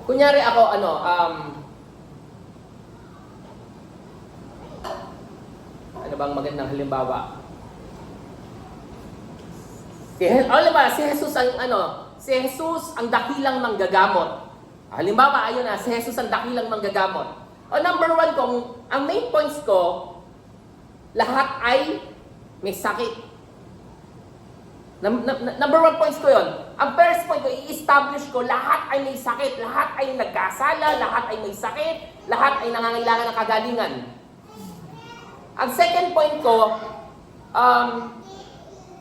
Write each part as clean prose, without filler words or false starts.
Kunyari ako, ano bang magandang halimbawa? Si Jesus ang si Jesus ang dakilang manggagamot. Halimbawa, ayun na, si Jesus ang dakilang manggagamot. O number one kung ang main points ko, lahat ay may sakit. Number one points ko yon. Ang first point ko, i-establish ko, lahat ay may sakit, lahat ay nagkasala, lahat ay may sakit, lahat ay nangangailangan ng kagalingan. Ang second point ko,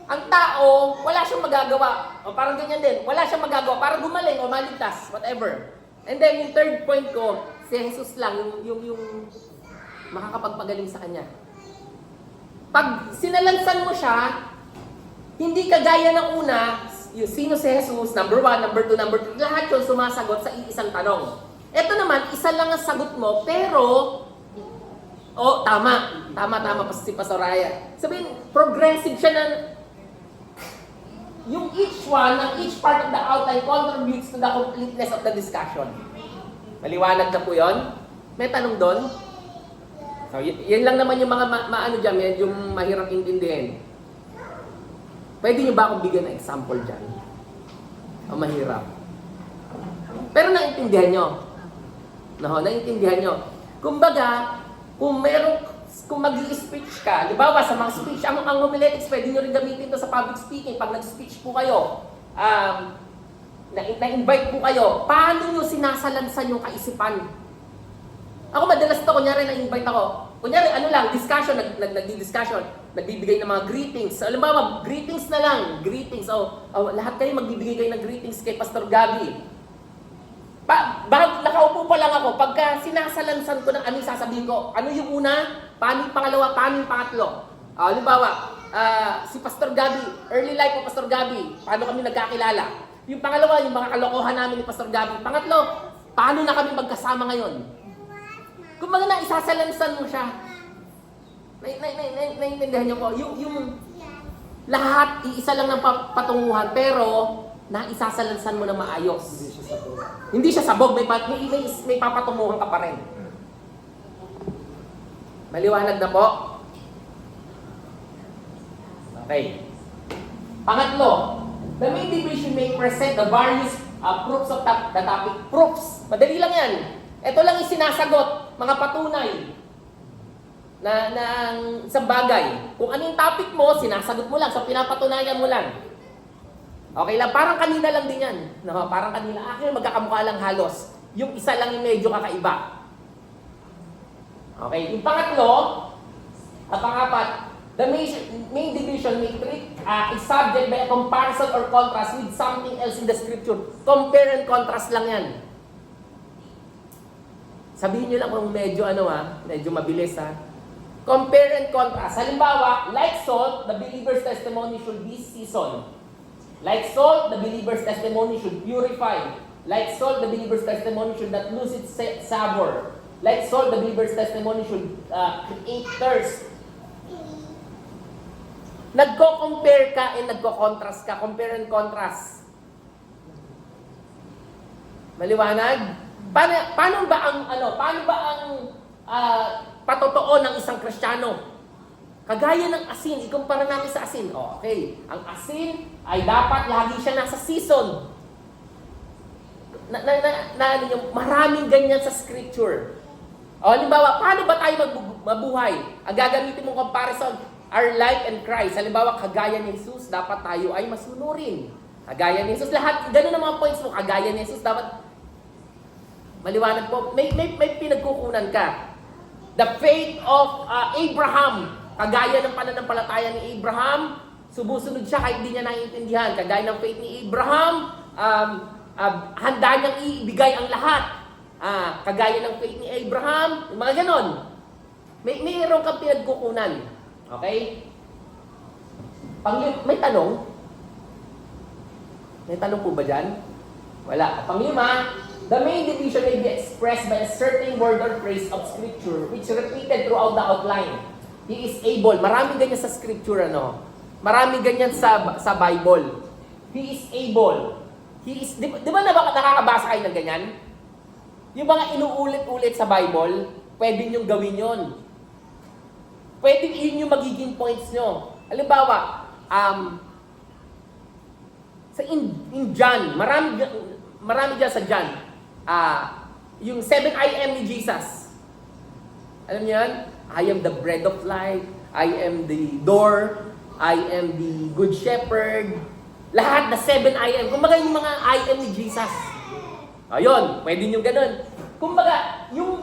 ang tao, wala siyang magagawa. O parang ganyan din, wala siyang magagawa para gumaling o maligtas, whatever. And then yung third point ko, si Jesus lang, yung makakapagpagaling sa kanya. Pag sinalansan mo siya, hindi kagaya ng una, yung sino si Jesus, number 1, number 2, number 3, lahat yun sumasagot sa iisang tanong. Ito naman, isa lang ang sagot mo, pero, tama pa si Pastor Raya. Sabihin, progressive siya ng, yung each part of the outline contributes to the completeness of the discussion. Maliwanag na po yun? May tanong doon? So, yan lang naman yung mga maano dyan, yung mahirap intindihin. Pwede nyo ba akong bigyan ng example dyan? O mahirap? Pero naintindihan nyo. Naintindihan nyo. Kumbaga, kung mag-i-speech ka, halimbawa sa mga speech, ang homiletics, pwede nyo rin gamitin ito sa public speaking. Pag nag-speech po kayo, na-invite po kayo, paano nyo sinasalansan yung kaisipan? Ako madalas ito, kunyari na-invite ako. Kunyari, discussion, nagdi-discussion, nagbibigay ng mga greetings. Halimbawa, greetings na lang, greetings. Lahat kayo magbibigay kayo ng greetings kay Pastor Gabi. Nakaupo pa lang ako, pagka sinasalansan ko ng ano sasabihin ko, ano yung una, paano yung pangalawa, paano yung pangatlo. Halimbawa, si Pastor Gabi, early life of Pastor Gabi, paano kami nagkakilala. Yung pangalawa, yung mga kalokohan namin ni Pastor Gabi. Pangatlo, paano na kami magkasama ngayon. Kung mga isasalansan mo siya, naiintindihan niyo po, yung lahat, iisa lang ng patunguhan, pero naisasalansan mo na maayos. Hindi siya sabog, may papatunguhan ka pa rin. Maliwanag na po? Okay. Pangatlo, the main division may present the various proofs of the topic. Proofs. Madali lang yan. Ito lang isinasagot, mga patunay na isang bagay. Kung ano yung topic mo, sinasagot mo lang. So, pinapatunayan mo lang. Okay lang, parang kanina lang din yan. No, parang kanina. Actually, magkakamukha lang halos. Yung isa lang yung medyo kakaiba. Okay, yung pangatlo, at pangapat, the main division may treat a subject by a comparison or contrast with something else in the scripture. Compare and contrast lang yan. Sabihin nyo lang kung medyo mabilis Compare and contrast. Halimbawa, like salt, the believer's testimony should be seasoned. Like salt, the believer's testimony should purify. Like salt, the believer's testimony should not lose its savor. Like salt, the believer's testimony should create thirst. Nagko-compare ka and nagko-contrast ka. Compare and contrast. Maliwanag? Paano ba ang patotoo ng isang Kristiyano? Kagaya ng asin, ikumpara natin sa asin. Okay, ang asin ay dapat lagi siya nasa season. Maraming ganyan sa scripture. Halimbawa, paano ba tayo mabuhay? Ang gagamitin mong comparison, our life and Christ. Halimbawa, kagaya ni Jesus, dapat tayo ay masunurin. Kagaya ni Jesus, lahat, ganun ang mga points mo. Kagaya ni Jesus, dapat maliwanag po, may pinagkukunan ka. The faith of Abraham, kagaya ng pananampalataya ni Abraham, sumusunod siya kahit hindi niya naiintindihan. Kagaya ng faith ni Abraham, handa niyang ibigay ang lahat. Kagaya ng faith ni Abraham, yung mga ganon. Mayroon kang pinagkukunan. Okay? May tanong? May tanong po ba dyan? Wala. Panglima, the main division may be expressed by a certain word or phrase of scripture which repeated throughout the outline. He is able. Maraming ganyan sa scripture, Maraming ganyan sa Bible. He is able. He is, di ba nakakabasa kayo ng ganyan? Yung mga inuulit-ulit sa Bible, pwede niyong gawin yon. Pwede yun yung magiging points nyo. Halimbawa, sa in John, marami dyan sa John, yung 7 I am ni Jesus. Alam niyo yan? I am the bread of life, I am the door, I am the good shepherd. Lahat na 7 I am. Kumbaga yung mga I am ni Jesus. Ayun, pwede nyo ganun. Kumbaga, yung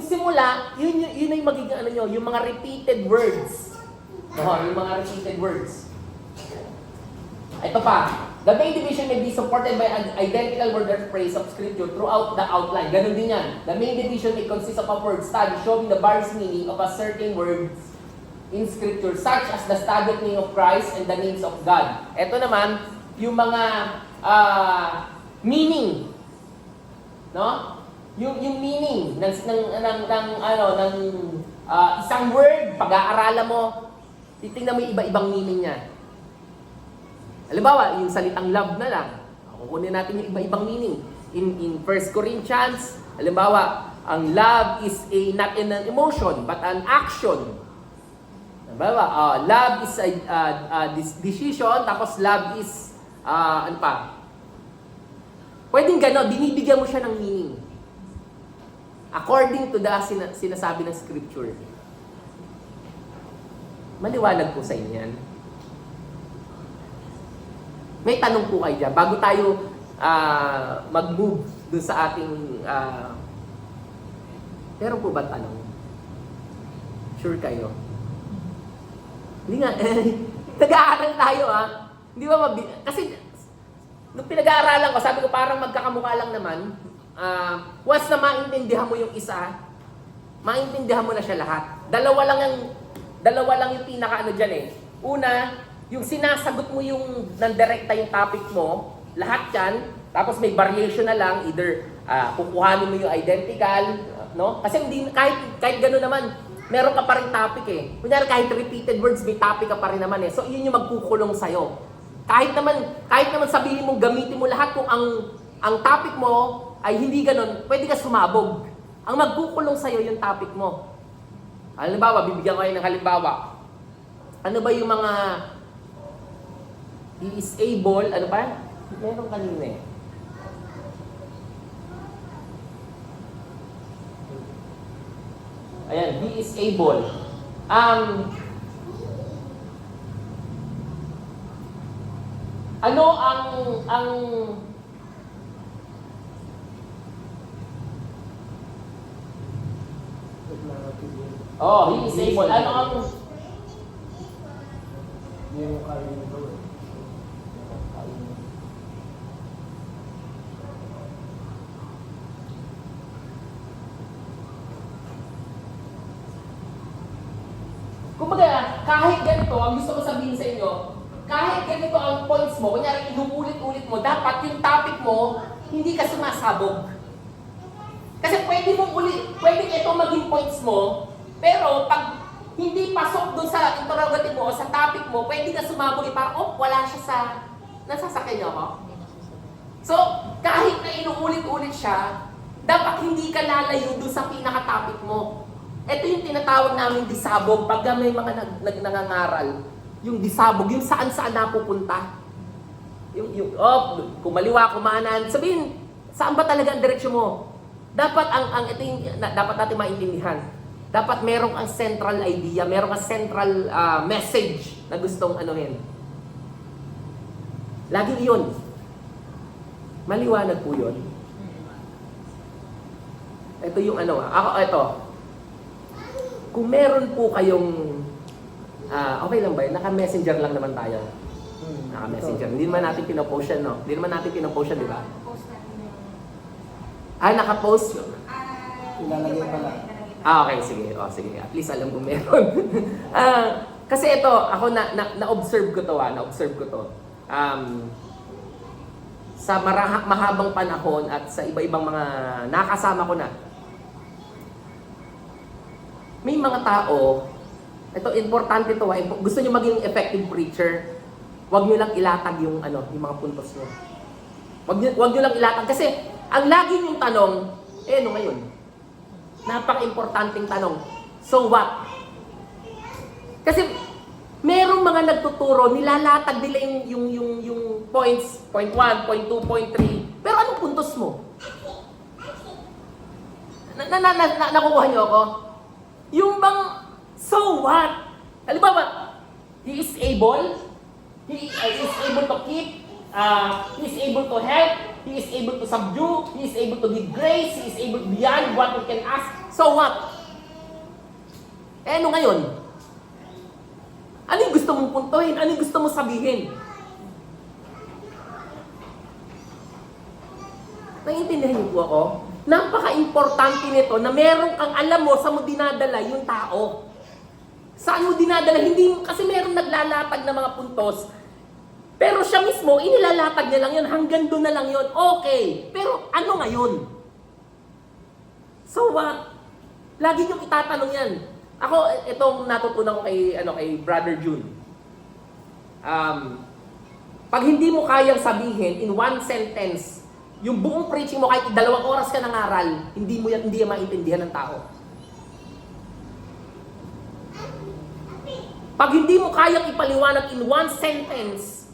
simula, yun na yung magiging ano nyo, yung mga repeated words. Yung mga repeated words. Ito pa. The main division may be supported by an identical word or phrase of scripture throughout the outline. Ganun din yan. The main division may consist of a word study showing the various meaning of a certain words in scripture, such as the studied name of Christ and the names of God. Ito naman, yung mga meaning. No? Yung meaning ng isang word, pag-aaralan mo, titingnan mo yung iba-ibang meaning niya. Halimbawa, yung salitang love na lang, kukunin natin yung iba-ibang meaning. In 1 Corinthians, halimbawa, ang love is not an emotion, but an action. Halimbawa, love is a decision, tapos love is, ano pa? Pwedeng gano'n, binibigyan mo siya ng meaning. According to the sinasabi ng scripture. Maliwanag po sa inyo yan. May tanong po kayo dyan. Bago tayo mag-move dun sa ating... meron po ba tanong? Sure kayo? Hindi nga. Nag-aaral tayo Hindi ba kasi nung pinag-aaralan ko, sabi ko parang magkakamukha lang naman. Once na maintindihan mo yung isa, maintindihan mo na siya lahat. Dalawa lang yung pinaka-ano dyan eh. Una, yung sinasagot mo yung nandirekta yung topic mo, lahat yan, tapos may variation na lang, either kukuhanin mo yung identical, no? Kasi hindi, kahit gano'n naman, meron ka pa rin topic eh. Kunyari kahit repeated words, may topic ka pa rin naman eh. So yun yung magkukulong sa'yo. Kahit naman sabihin mo, gamitin mo lahat kung ang topic mo ay hindi gano'n, pwede ka sumabog. Ang magkukulong sa'yo yung topic mo. Halimbawa, bibigyan ko kayo ng halimbawa. Ano ba yung mga he is able, ano ba? Meron kanina eh. Ayan, he is able. Ano ang he is able. Ano ang kumbaga, kahit ganito, ang gusto ko sabihin sa inyo, kahit ganito ang points mo, kunyari inuulit-ulit mo, dapat yung topic mo, hindi ka sumasabog. Kasi pwede ito maging points mo, pero pag hindi pasok dun sa interrogative mo o sa topic mo, pwede ka sumabog, parang, wala siya sa, nasasakyan niyo ako? So, kahit na inuulit-ulit siya, dapat hindi ka lalayo dun sa pinaka-topic mo. Ito yung tinatawag namin disabog. Pag may mga nangangaral, yung disabog, yung saan-saan napupunta. Kumaliwa, kumanan. Sabihin, saan ba talaga ang direksyon mo? Dapat ito yung dapat natin maintindihan. Dapat merong ang central idea, merong ang central message na gustong anuhin. Lagi yun. Maliwanag po yun. Ito yung ito. Kung meron po kayong, okay lang ba yun? Naka-messenger lang naman tayo. Naka-messenger. Hindi naman natin pinopost yan, no? Hindi naman natin pinopost yan, di ba? Naka-post? Ilalagay pala. Okay, sige. Sige. At least alam ko meron. Kasi ito, ako na-observe ko to, na-observe ko to. Sa mahabang panahon at sa iba-ibang mga nakasama ko na, may mga tao, ito importante to, gusto niyo maging effective preacher, wag niyo lang ilatag yung mga puntos niyo. Wag niyo lang ilatag kasi ang lagi niyong tanong, Eh, ano ngayon? Napaka-importanting tanong. So what? Kasi merong mga nagtuturo, nilalatag nila yung points, point 1, point 2, point 3. Pero anong puntos mo? Nakukuha niyo ako? Yung bang, so what? Halimbawa, he is able to keep, he is able to help, he is able to subdue, he is able to give grace, he is able beyond what we can ask. So what? Eh, ano ngayon? Ano yung gusto mong puntuhin? Ano yung gusto mong sabihin? Naiintindihan niyo po ako? Napaka-importante nito na meron kang alam mo sa mo dinadala yung tao. Saan mo dinadala? Hindi, kasi meron naglalatag ng mga puntos. Pero siya mismo, inilalatag niya lang yun. Hanggang doon na lang yun. Okay. Pero ano ngayon? So what? Lagi niyong itatanong yan. Ako, itong natutunan ko kay Brother June. Pag hindi mo kayang sabihin in one sentence, yung buong preaching mo kahit 2 oras ka nangaral, hindi yan maintindihan ng tao. Pag hindi mo kayang ipaliwanag in one sentence,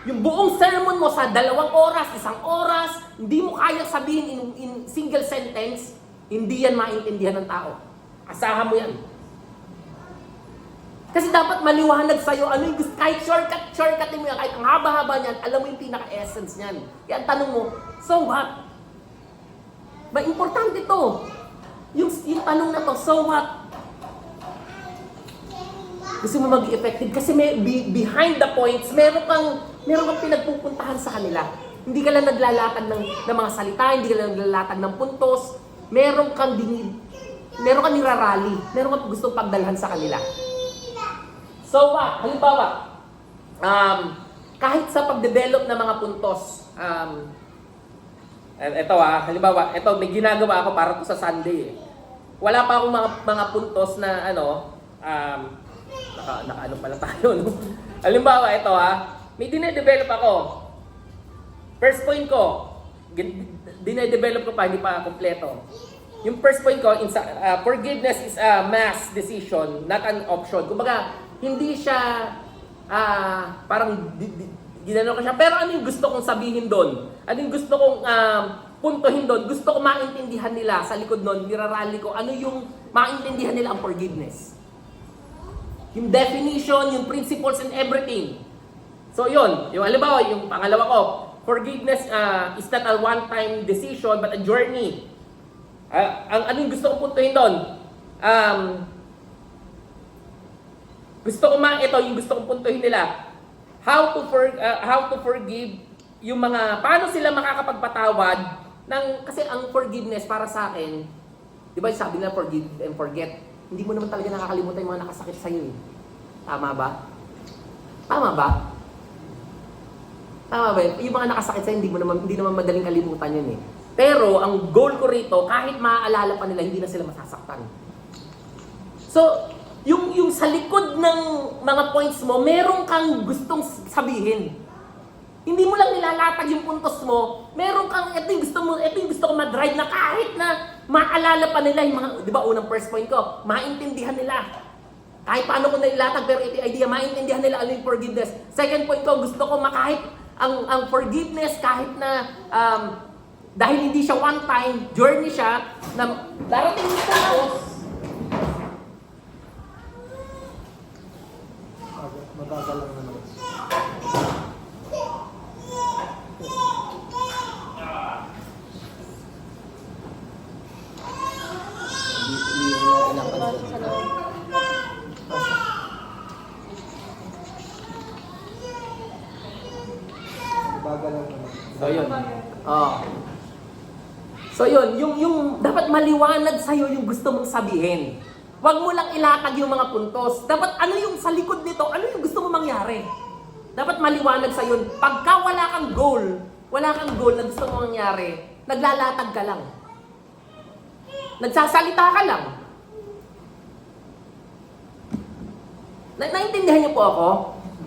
yung buong sermon mo sa 2 oras, 1 oras, hindi mo kayang sabihin in single sentence, hindi yan maintindihan ng tao. Asahan mo yan. Kasi dapat maliwanag sa'yo, ano yung gusto, kahit shortcutin mo yan, kahit ang haba-haba niyan, alam mo yung pinaka-essence niyan. Kaya ang tanong mo, so what? Ba, importante to. Yung tanong na to, so what? Gusto mo maging effective kasi behind the points, meron kang pinagpupuntahan sa kanila. Hindi ka lang naglalatag ng mga salita, hindi ka lang naglalatag ng puntos. Meron kang nirarally, meron kang gustong pagdalhan sa kanila. So what? Halimbawa, kahit sa pag-develop ng mga puntos, halimbawa, may ginagawa ako para to sa Sunday. Wala pa akong mga puntos na naka pala tayo, no? Halimbawa, may dine-develop ako. First point ko, dine-develop ko pa, hindi pa kompleto. Yung first point ko, forgiveness is a mass decision, not an option. Kumbaga, hindi siya parang ginano ko siya. Pero ano yung gusto kong sabihin doon? Ano yung gusto kong puntohin doon? Gusto ko maintindihan nila sa likod noon, nirarally ko, ano yung maintindihan nila ang forgiveness. Yung definition, yung principles and everything. So yun, yung halimbawa, yung pangalawa ko, forgiveness is not a one-time decision but a journey. Ano yung gusto kong puntuhin doon? Yung gusto kong puntuhin nila. How to forgive yung mga, paano sila makakapagpatawad ng, kasi ang forgiveness para sa akin, di ba sabi nila forgive and forget. Hindi mo naman talaga nakakalimutan yung mga nakasakit sa'yo eh. Tama ba? Tama ba? Tama ba? Yung mga nakasakit sa'yo, hindi naman madaling kalimutan yun eh. Pero, ang goal ko rito, kahit maaalala pa nila, hindi na sila masasaktan. So, yung sa likod ng mga points mo, meron kang gustong sabihin. Hindi mo lang nilalatag yung puntos mo, meron kang, ito yung gusto ko ma-drive na kahit na maalala pa nila yung mga, di ba, unang first point ko, maintindihan nila. Kahit paano ko nailatag, pero ito yung idea, maintindihan nila ano yung forgiveness. Second point ko, gusto ko kahit ang forgiveness, kahit na, dahil hindi siya one time, journey siya, na darating yung puntos. Mabagal lang naman. Mabagal lang naman. So yun. So yun, yung dapat maliwanag sa'yo yung gusto mong sabihin. Huwag mo lang ilatag yung mga puntos. Dapat ano yung sa likod nito, ano yung gusto mo mangyari. Dapat maliwanag sa'yo. Pagka wala kang goal na gusto mong mangyari, naglalatag ka lang. Nagsasalita ka lang. Naintindihan niyo po ako?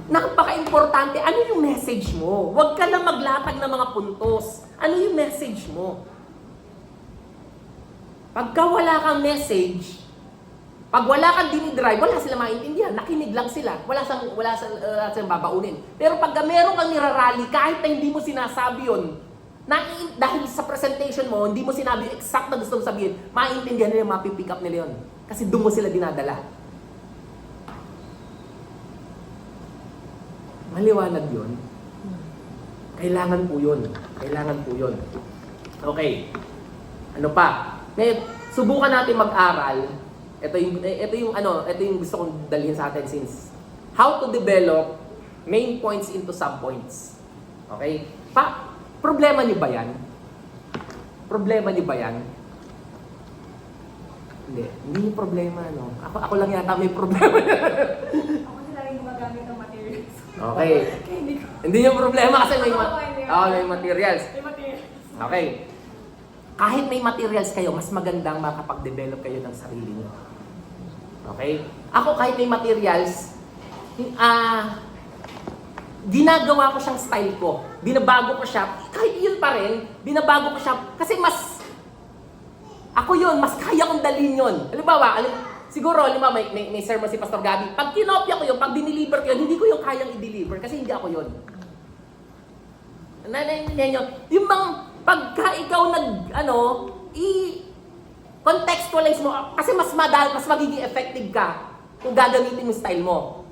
Napaka-importante. Ano yung message mo? Huwag ka lang maglatag ng mga puntos. Ano yung message mo? Pagka wala kang message, pag wala kang dinidrive, wala sila maintindihan. Nakinig lang sila. Wala silang babaunin. Pero pagka meron kang nirarally, kahit na hindi mo sinasabi yun, dahil sa presentation mo, hindi mo sinabi exact na gusto mong sabihin, maintindihan nila, mapipick up nila yun. Kasi doon mo sila dinadala. Maliwanag yun. Kailangan po yun. Kailangan po yun. Okay. Ano pa? Ngayon, subukan natin mag-aral. Ito yung gusto kong dalhin sa atin since how to develop main points into sub-points. Okay? Problema niyo ba yan? Problema niyo ba yan? Hindi yung problema, no? Ako lang yata may problema. Ako sila rin gumagamit ng materials. Okay. Kaya hindi ko. Hindi yung problema kasi may May materials. May materials. Okay. Kahit may materials kayo, mas magandang makapag-develop kayo ng sarili niyo. Okay? Ako kahit may materials, ginagawa ko siyang style ko. Binabago ko siya. Kahit yun pa rin, binabago ko siya. Kasi ako yun, mas kaya kong dalhin yun. Siguro, may sermon si Pastor Gabi. Pag kinopya ko yun, pag diniliver ko yun, hindi ko yung kayang i-deliver kasi hindi ako yun. Nanaintindihan nyo? Yung pagka ikaw contextualize mo, kasi mas magiging effective ka kung gagamitin yung style mo.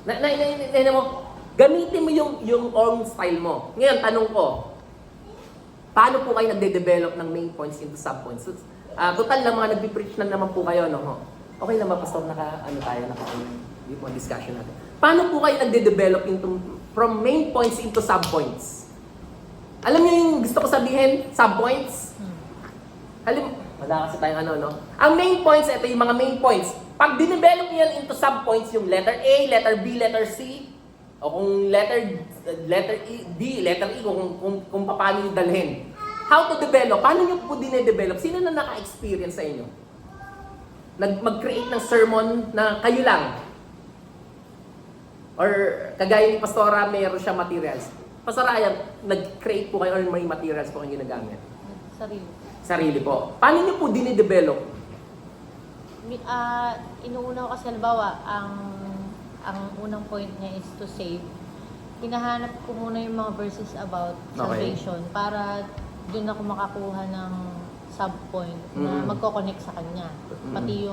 Nanaintindihan mo? Gamitin mo yung own style mo. Ngayon, tanong ko, paano po kayo nagde-develop ng main points into sub-points? Total lang mga nagpi-preach na naman po kayo, no? Okay naman, Pastor, yung mga discussion natin. Paano po kayo nagde-develop from main points into sub-points? Alam niyo yung gusto ko sabihin, sub-points? Wala kasi tayong no? Ang main points, ito yung mga main points. Pag dinevelop niyo yan into sub-points, yung letter A, letter B, letter C, o kung letter E, D, letter E, kung paano yung dalhin. How to develop? Paano nyo po dinedevelop? Sino na naka-experience sa inyo? Mag-create ng sermon na kayo lang? Or kagaya ni Pastora, mayroon siya materials. Pastora, nag-create po kayo or may materials po kayo ginagamit? Sarili po. Paano nyo po dinedevelop? Inuuna ko kasi halimbawa, ang unang point niya is to save. Hinahanap ko muna yung mga verses about salvation para doon ako makakuha ng sub-point na magko-connect sa kanya. Pati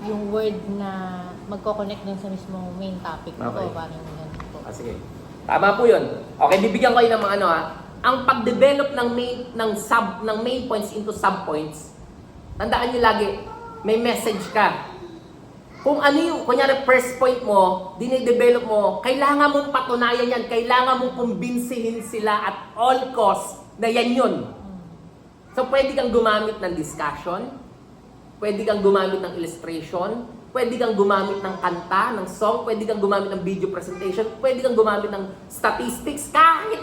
yung word na magko-connect din sa mismong main topic ko. Parang yan po. Sige. Tama po yun. Okay, bibigyan ko kayo ng mga Ang pag-develop ng main points into sub-points, tandaan nyo lagi, may message ka. Kung ano yung, kunyari first point mo, dinidevelop mo, kailangan mong patunayan yan, kailangan mong kumbinsihin sila at all cost na yan yun. So pwede kang gumamit ng discussion, pwede kang gumamit ng illustration, pwede kang gumamit ng kanta, ng song, pwede kang gumamit ng video presentation, pwede kang gumamit ng statistics, kahit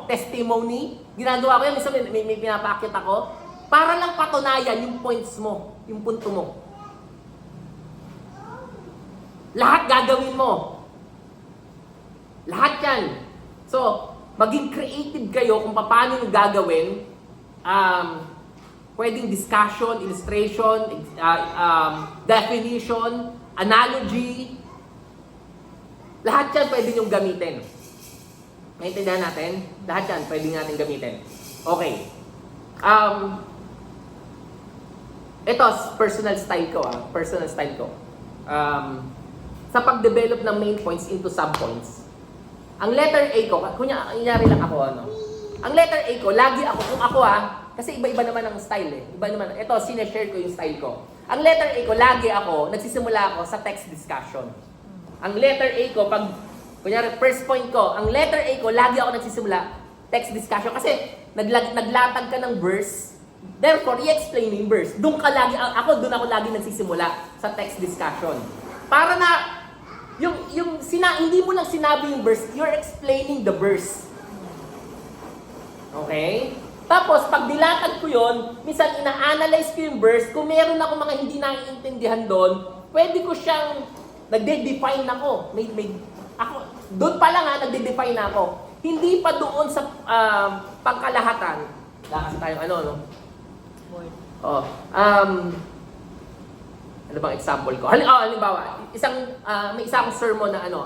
testimony. Ginagawa ko yan, minsan may pinapakit ako, para lang patunayan yung points mo, yung punto mo. Lahat gagawin mo. Lahat yan. So, maging creative kayo kung paano yung gagawin. Pwedeng discussion, illustration, definition, analogy. Lahat yan pwede nyo gamitin. Naintindihan natin? Lahat yan pwede natin gamitin. Okay. Ito, personal style ko. Personal style ko. Sa pag-develop ng main points into sub-points, ang letter A ko, kunyari lang ako, ang letter A ko, lagi ako, kung ako kasi iba-iba naman ang style Iba naman, ito, sineshare ko yung style ko. Ang letter A ko, lagi ako, nagsisimula ako sa text discussion. Ang letter A ko, kunyari, first point ko, ang letter A ko, lagi ako nagsisimula, text discussion. Kasi, naglatag ka ng verse, therefore, i-explain yung verse. Doon ako lagi nagsisimula sa text discussion. Para na, hindi mo lang sinabi yung verse, you're explaining the verse. Okay? Tapos, pag dilatag ko yun, minsan ina-analyze ko yung verse, kung meron ako mga hindi naiintindihan doon, pwede ko siyang, nagde-define ako. Doon pa lang nagde-define ako. Hindi pa doon sa pangkalahatan, Wala kasi tayong ano, no? Board. Oh, ano bang example ko? Halimbawa, may isang sermon na ano,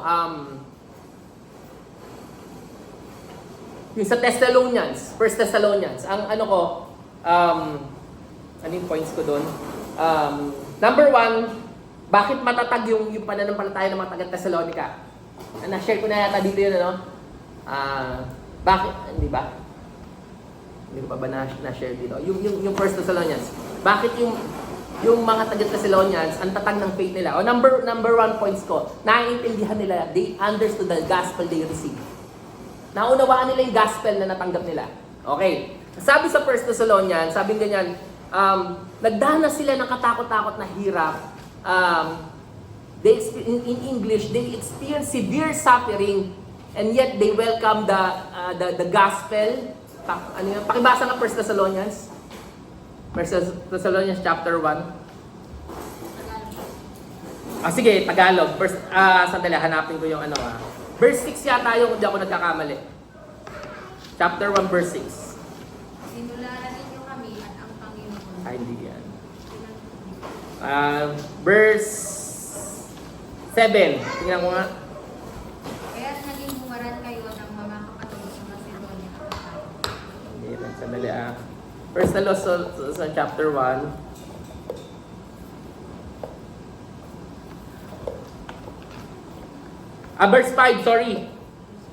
yung sa Thessalonians, 1 Thessalonians, ang ano ko, ano yung points ko doon? Number 1, bakit matatag yung pananampalataya ng mga taga-Thessalonica? Na-share ko na yata dito yun, ano? Bakit? Hindi ba? Hindi ko pa ba na-share dito? Yung 1 Thessalonians. Bakit yung mga taga-Thessalonians, ang tatag ng faith nila? O number 1 points ko, naiintindihan nila, they understood the gospel they received. Naunawaan nila yung gospel na natanggap nila. Okay. Sabi sa 1 Thessalonians, sabi ganyan, nagdanas sila ng katakot-takot na hirap. In English, they experience severe suffering and yet they welcome the gospel. Ano yun? Pakibasa ng 1 Thessalonians. 1 Thessalonians chapter 1. Sige, Tagalog. Sandali, hanapin ko yung ano. Verse 6 yata yung hindi ako nagkakamali. Chapter 1, verse 6. Sinularan ninyo kami at ang Panginoon. Ay, hindi yan. Verse 7. Tingnan ko nga. Kaya't naging humaran kayo ng mga kapatid sa Macedonia at Achaia. Hindi rin, sandali First Thessalonians sa chapter 1. Verse 5, sorry.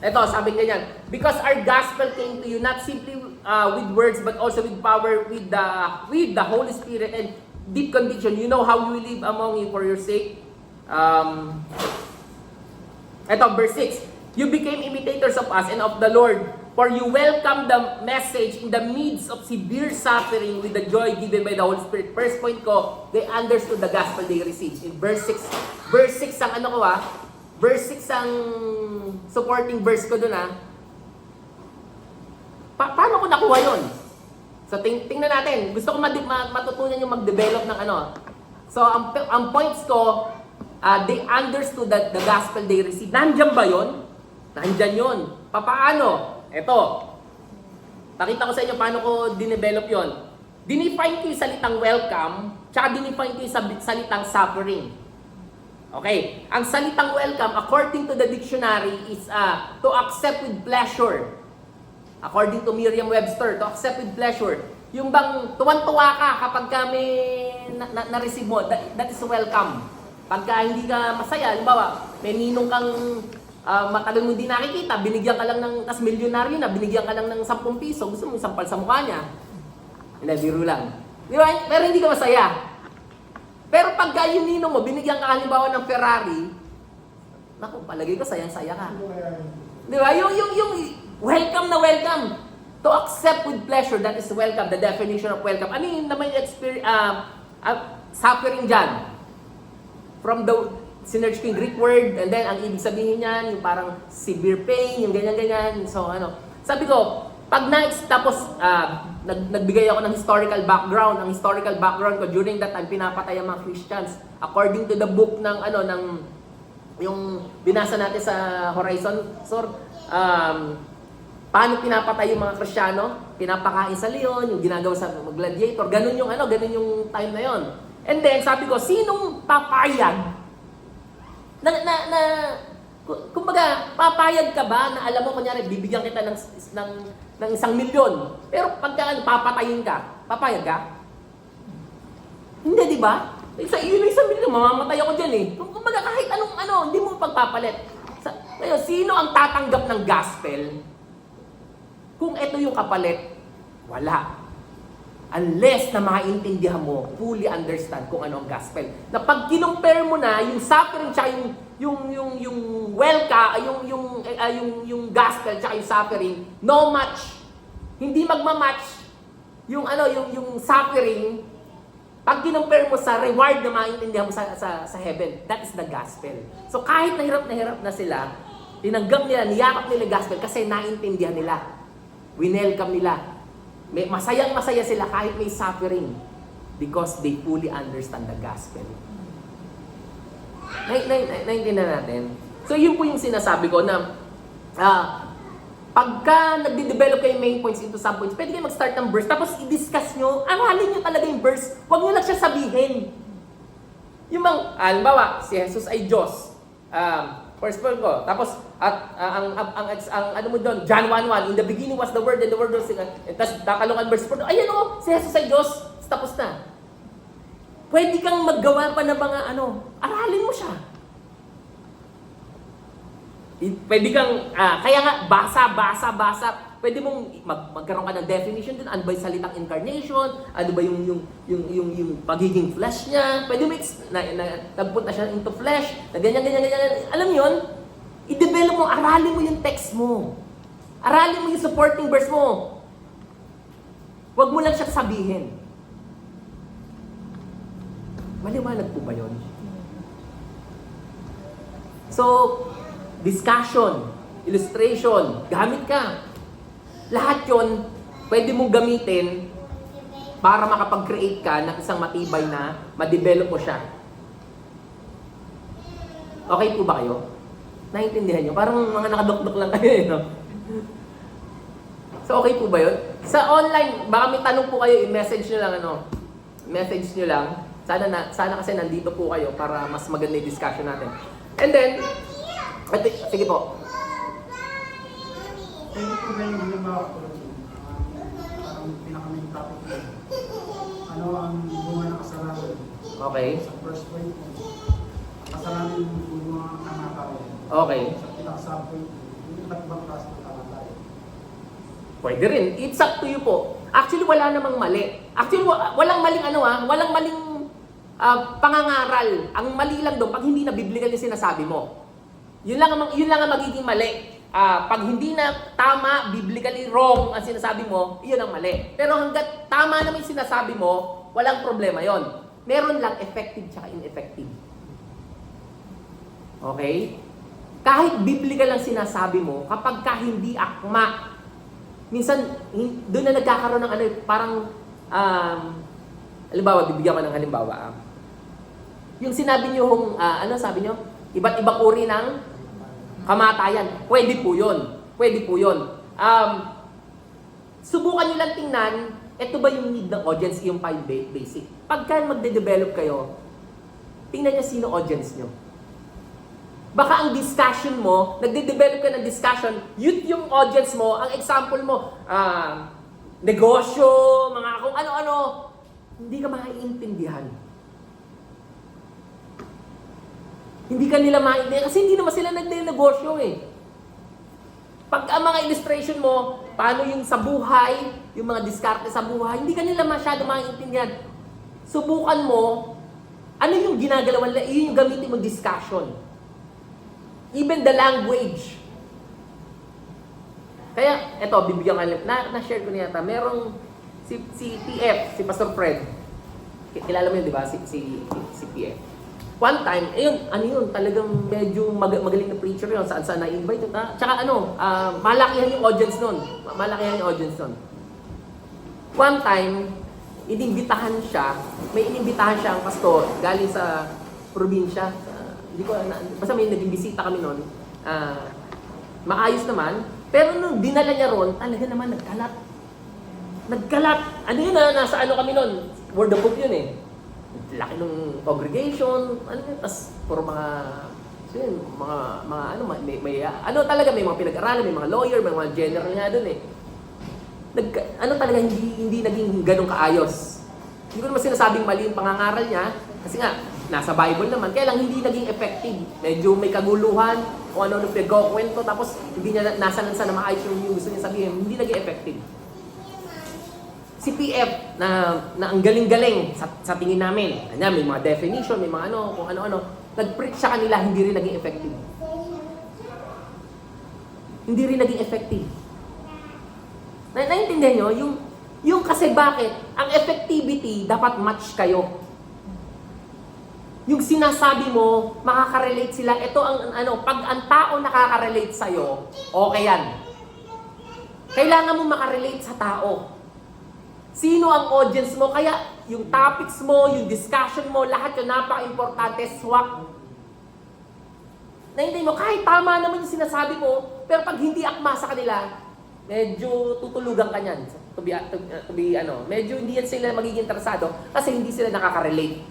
Ito, sabi ganyan. Because our gospel came to you not simply with words but also with power, with the Holy Spirit and deep conviction. You know how we live among you for your sake. Ito, verse 6. You became imitators of us and of the Lord, for you welcomed the message in the midst of severe suffering with the joy given by the Holy Spirit. First point ko, they understood the gospel they received. In verse 6, ang ano ko verse 6 ang supporting verse ko dun paano ko nakuha yun? So tingnan natin. Gusto ko matutunan yung mag-develop ng ano. So ang points ko, they understood that the gospel they received. Nandyan ba yun? Nandyan yun. Paano? Eto. Pakita ko sa inyo paano ko dinevelop yun. Dinefine ko yung salitang welcome, tsaka dinefine ko yung salitang suffering. Okay, ang salitang welcome, according to the dictionary, is to accept with pleasure. According to Merriam-Webster, to accept with pleasure. Yung bang tuwan-tuwa ka kapag may na-receive mo, that is welcome. Pagka hindi ka masaya, halimbawa, may ninong kang matagal mo hindi nakikita, binigyan ka lang ng, tas milyonaryo na, binigyan ka lang ng 10 piso, gusto mo isampal sa mukha niya. Hindi, biro lang. Di ba? Pero hindi ka masaya. Pero pagka yung ninong mo, binigyan ka halimbawa ng Ferrari, naku, palagay ko sayang-saya ka. Di ba? Yung welcome na welcome. To accept with pleasure, that is welcome. The definition of welcome. Ano yung naman yung suffering dyan? From the, sinerge ko yung Greek word, and then ang ibig sabihin niyan, yung parang severe pain, yung ganyan-ganyan. So sabi ko, pag tapos nagbigay ako ng historical background. Ang historical background ko during that time pinapatay ang mga Christians. According to the book ng yung binasa natin sa Horizon Sword, paano pinapatay yung mga Kristiyano? Pinapakain sa leon, yung ginagawa sa gladiator, ganun yung time na yon. And then sabi ko, sinong papayag kumbaga, papayag ka ba na alam mo, kunyari, bibigyan kita ng 1 milyon. Pero pagka papatayin ka, papayag ka? Hindi, di ba? Yun 1 milyon, mamamatay ako dyan Kumbaga, kahit anong hindi mo pagpapalit. Ngayon, sino ang tatanggap ng gospel? Kung ito yung kapalit, wala. Unless na maintindihan mo, fully understand kung ano ang gospel. Na pag kinumpare mo na yung suffering tsaka yung welcome, yung gospel tsaka yung suffering, no match. Hindi magma-match yung suffering. Pag kinumpare mo sa reward na maintindihan mo sa heaven, that is the gospel. So kahit nahirap na sila, tinanggap nila, niyakap nila gospel kasi naintindihan nila. Winelcome nila. Masayang-masaya sila kahit may suffering because they fully understand the gospel. Naintindihan natin. So yun po yung sinasabi ko na pagka nagde-develop kayo yung main points into subpoints, pwede kayo mag-start ng verse, tapos i-discuss nyo, aralin nyo talaga yung verse. Huwag nyo lang siya sabihin. Yung bang, halimbawa, si Jesus ay Diyos. First point ko. Tapos, ang ano mo doon, John 1:1, in the beginning was the Word, and the Word was, tapos nakalungan verse 4, ayan o, si Jesus ay Diyos, tapos na. Pwede kang maggawa pa ng mga aralin mo siya. Pwede kang, kaya nga, basa. Pwede mong magkaroon ka ng definition din. Ano ba yung salitang incarnation? Ano ba yung pagiging flesh niya? Pwede mo nagpunta siya into flesh, na ganyan. Alam mo yun? I-develop mo, aralin mo yung text mo. Aralin mo yung supporting verse mo. Huwag mo lang siya sabihin. Maliwanag po ba yun? So, discussion, illustration, gamit ka. Lahat yon pwede mong gamitin para makapag-create ka ng isang matibay na ma-develop mo siya. Okay po ba kayo? Naintindihan nyo? Parang mga nakadukduk lang kayo eh, no? So okay po ba yun? Sa online, baka may tanong po kayo, i-message nyo lang message nyo lang. Sana kasi nandito po kayo para mas maganda yung discussion natin. And then, sige po. Pwede po ba yung halimbawa po, parang pinaka-main topic po, ano ang bunga ng kasalanan? Okay. Sa first point po, kasalanan yung bunga ng kamatayan. Okay. Sa pinaka-subpoint po, yung iba't ibang klase ng kamatayan. Pwede rin. It's up to you po. Actually, wala namang mali. Actually, walang maling walang maling pangangaral. Ang mali lang doon, pag hindi na biblical yung sinasabi mo. Yun lang ang magiging mali. Pag hindi na tama, biblically wrong ang sinasabi mo, yun ang mali. Pero hanggat tama naman yung sinasabi mo, walang problema yon. Meron lang effective tsaka ineffective. Okay? Kahit biblical lang sinasabi mo, kapag ka hindi akma, minsan, doon na nagkakaroon ng parang, halimbawa, bibigyan ko ng halimbawa. Yung sinabi nyo, sabi nyo? Iba't ibang uri ng kamatayan. Pwede po yun. Subukan nyo lang tingnan, ito ba yung need ng audience, yung 5 basic. Pagka magde-develop kayo, tingnan nyo sino audience nyo. Baka ang discussion mo, nagde-develop ka ng discussion, youth yung audience mo, ang example mo, negosyo, mga kung ano-ano, hindi ka maiintindihan. Hindi ka nila maintindihan kasi hindi naman sila nagde-negosyo eh. Pag ang mga illustration mo, paano yung sa buhay, yung mga diskarte sa buhay, hindi ka nila masyado maintindihan. Subukan mo, ano yung ginagalawan nila, yun yung gamitin mo discussion. Even the language. Kaya, eto, bibigyan ka na-share ko niya yata, merong si PF, si Pastor Fred. Kilala mo yun, di ba? Si PF. One time, talagang medyo magaling na preacher yun, saan na-invite. Tsaka malakihan yung audience nun. One time, inimbitahan siya, may inimbitahan siya ang pastor, galing sa probinsya. Hindi ko, basta may naging bisita kami nun. Maayos naman, pero nung dinala niya ron, talaga naman nagkalat. Nasa kami nun, Word of Book yun eh. Laki ng congregation, tas puro talaga may mga pinag-aralan, may mga lawyer, may mga general nga doon eh. Talaga hindi naging ganun kaayos. Hindi ko naman sinasabing mali yung pangangaral niya, kasi nga, nasa Bible naman, kaya lang hindi naging effective. Medyo may kaguluhan, kung ano pinag-kwento, tapos hindi niya nasa na maayos yung gusto niya sabihin, hindi naging effective. Si PF na ang galing-galing sa tingin namin. May mga definition, may mga kung ano-ano. Nag-preach sa kanila, hindi rin naging effective. Hindi rin naging effective. Naintindihan nyo? Yung kasi bakit? Ang effectivity, dapat match kayo. Yung sinasabi mo, makaka-relate sila. Ito pag ang tao nakaka-relate sa'yo, okay yan. Kailangan mo makarelate sa tao. Sino ang audience mo? Kaya yung topics mo, yung discussion mo, lahat yun napaka-importante, swak. Naintindihan mo, kahit tama naman yung sinasabi mo, pero pag hindi akma sa kanila, medyo tutulugan ka niyan. Medyo hindi yan sila magiging interesado kasi hindi sila nakaka-relate.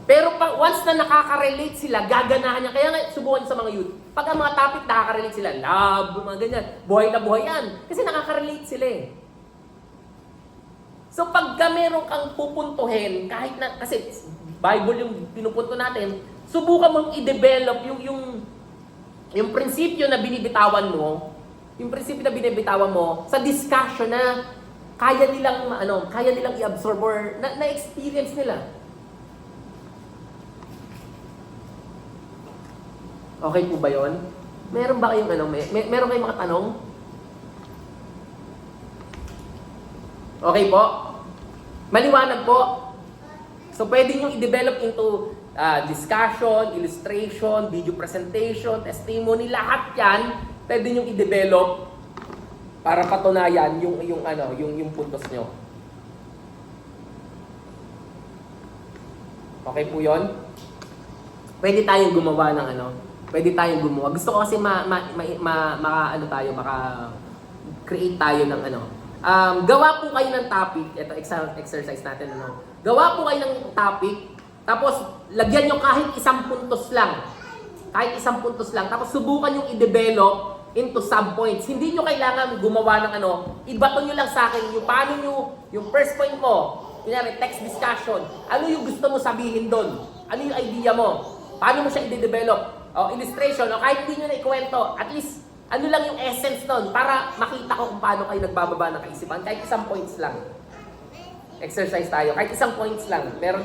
Pero once na nakaka-relate sila, gaganahan niya. Kaya nga, subukan sa mga youth. Pag ang mga topic nakaka-relate sila, love, mga ganyan, buhay na buhay yan. Kasi nakaka-relate sila eh. So pagka meron kang pupuntuhin, kahit na, kasi Bible yung pinupunto natin, subukan mong i-develop yung prinsipyo na binibitawan mo, sa discussion na kaya nilang i-absorb or na-experience nila. Okay po ba yun? Meron ba kayong meron kayong mga tanong? Okay po? Maliwanag po. So pwede nyo i-develop into discussion, illustration, video presentation, testimony, lahat yan pwede nyo i-develop para patunayan yung puntos nyo. Okay po yun? Pwede tayong gumawa ng Gusto ko kasi maka-create tayo ng gawa po kayo ng topic. Ito, exercise natin. Gawa po kayo ng topic, tapos lagyan nyo kahit isang puntos lang. Tapos subukan yung i-develop into sub-points. Hindi nyo kailangan gumawa ng ibato nyo lang sa akin yung paano nyo, yung first point mo, kunyari, text discussion. Ano yung gusto mo sabihin doon? Ano yung idea mo? Paano mo siya i-develop? O illustration, o kahit hindi nyo na ikwento, at least, ano lang yung essence nun para makita ko kung paano kayo nagbababa ng kaisipan. Kahit isang points lang. Exercise tayo. Kahit isang points lang. Meron